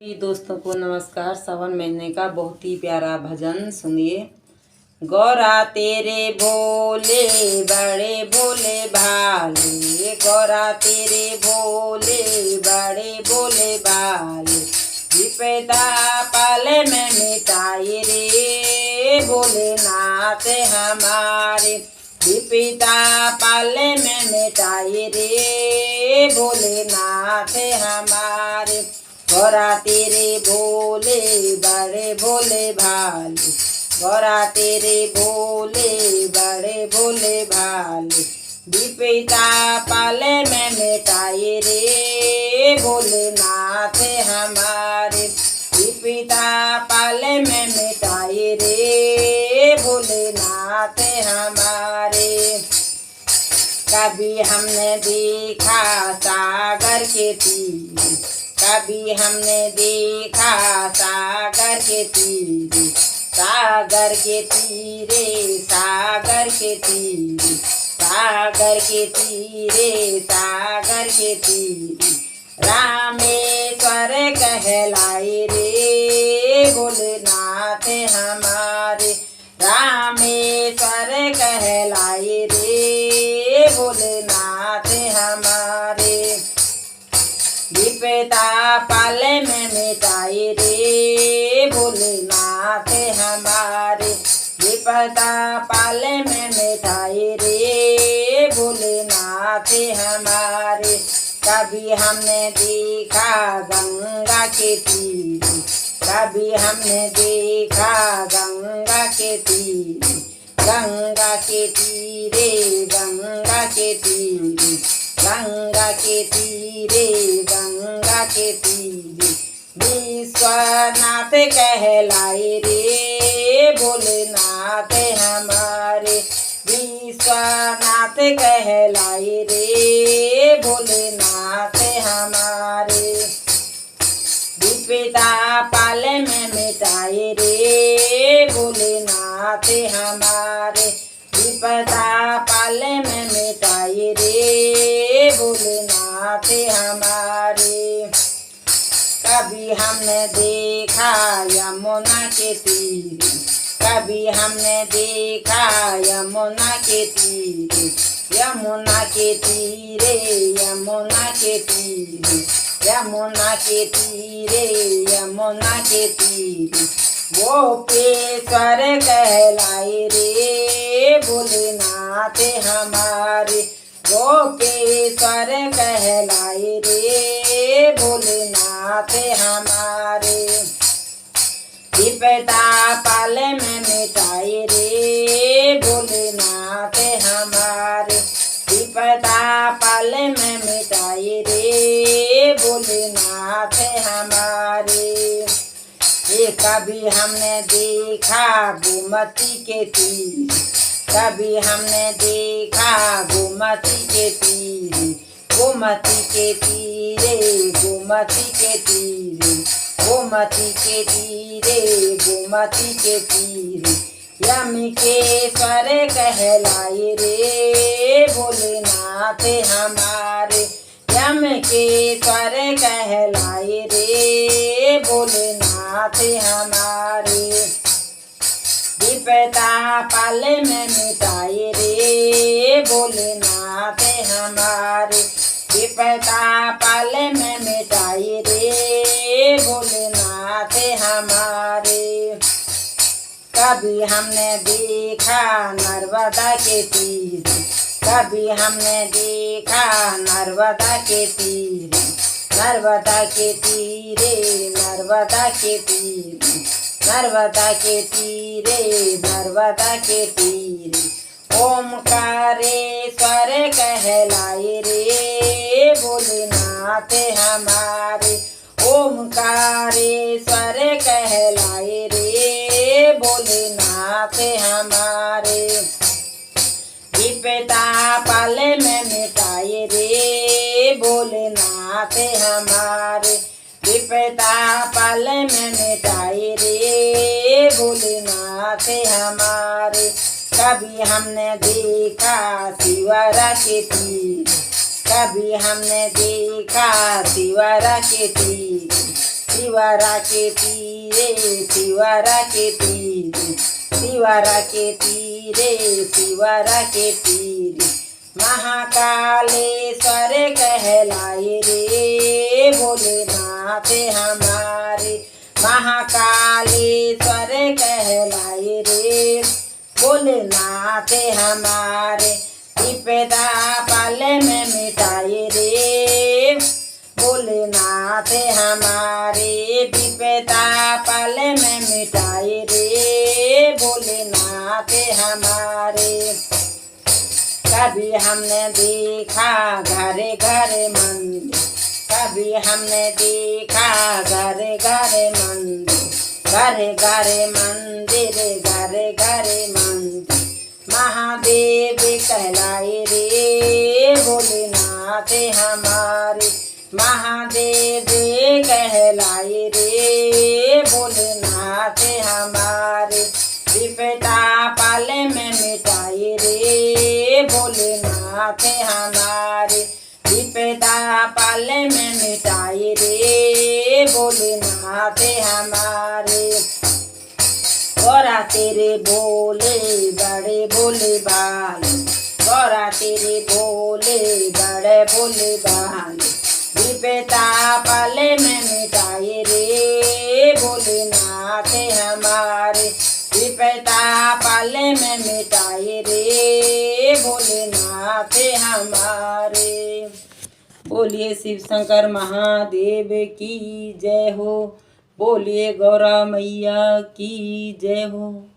दोस्तों को नमस्कार। सावन महीने का बहुत ही प्यारा भजन सुनिए। गौरा तेरे भोले बड़े भोले भाले, गौरा तेरे भोले बड़े भोले भाले, विपदा पाले में मिटाए रे भोलेनाथ हमारे, विपदा पाले में मिटाए रे भोलेनाथ हमारे। गौरा तेरे भोले बड़े भोले भाले, गौरा तेरे भोले बड़े भोले भाले, विपदा पाले में मिटाए रे भोलेनाथ हमारे, विपदा पाले में मिटाए रे भोलेनाथ हमारे। कभी हमने देखा सागर के तीर, कभी हमने देखा सागर के तीरे, सागर के तीरे, सागर के तीरे, सागर के तीरे, सागर के तीरे, रामेश्वर कहलाए रे भोलेनाथ हमारे, रामेश्वर कहलाए रे भोलेनाथ हमारे। विपदा पाले में मिटाए रे भोलेनाथ हमारे, विपदा पाले में मिटाए रे भोलेनाथ हमारे। कभी हमने देखा गंगा के तीरे, कभी हमने देखा गंगा के तीरे, गंगा के तीरे, गंगा के तीरे, गंगा के तीरे, गंगा के तीरे, विश्वनाथ कहलाए रे भोलेनाथ हमारे, विश्वनाथ कहलाए रे भोलेनाथ हमारे। विपदा पाले में मिटाए रे भोलेनाथ हमारे, विपदा पाले में मिटाए रे भोलेनाथ हमारे। कभी हमने देखा यमुना के तीरे, कभी हमने देखा यमुना के तीरे, यमुना के तीरे, यमुना के तीरे, यमुना के तीरे, यमुना के तीरे, गोपेश्वर कहलाए रे भोलेनाथ हमारे, गोपेश्वर कहलाए रे भोलेनाथ हमारे। विपदा पाले में मिटाए रे भोलेनाथ हमारे, विपदा पाले में मिटाए रे भोलेनाथ हमारे। कभी हमने देखा गोमती के तीर, कभी हमने देखा गोमती के तीरे, गोमती के तीरे, गोमती के तीरे, गोमती के तीरे, गोमती के तीरे, यमकेश्वर कहलाए रे भोलेनाथ हमारे, यमकेश्वर कहलाए रे भोलेनाथ हमारे। विपदा पाले में मिटाए रे भोलेनाथ हमारे, विपदा पाले में मिटाए रे भोलेनाथ हमारे। कभी हमने देखा नर्मदा के तीरे, कभी हमने देखा नर्मदा के तीरे, नर्मदा के तीरे, नर्मदा के तीरे, नर्मदा के तीरे, नर्मदा के तीरे, ओमकारेश्वर कहलाए रे भोलेनाथ हमारे, ओमकारेश्वर कहलाए रे भोलेनाथ हमारे। विपदा पाले में मिटाए रे भोलेनाथ हमारे, विपदा पाले में मिटाए रे भोलेनाथ हमारे। कभी हमने देखा शिवरा के तीर, कभी हमने देखा शिवरा के तीर, शिवारा के तीरे शिवारा के तीरे शिवारा के तीरे शिवारा के तीरे महाकालेश्वर कहलाए रे भोलेनाथ हमारे महाकालेश्वर कहलाए रे भोलेनाथ हमारे विपदा पल में मिटाए रे भोलेनाथ हमारे विपदा पल में मिटाए रे भोलेनाथ हमारे कभी हमने देखा घरे घरे मंदिर कभी हमने देखा घरे घरे मंदिर घरे घरे मंदिर घरे घरे मंदिर महादेव कहलाए रे भोलेनाथ हमारे महादेव कहलाए रे भोलेनाथ हमारे विपदा पल में मिटाए रे भोलेनाथ हमारे विपदा पल में मिटाए रे भोलेनाथ हमारे गौरा तेरे भोले बड़े भोले बाले गौरा तेरे भोले बड़े भोले बाले विपदा पल में मिटाए रे भोलेनाथ हमारे विपदा पल में मिटाए रे भोलेनाथ हमारे। बोलिए शिव शंकर महादेव की जय हो। बोलिए गौरा मैया की जय हो।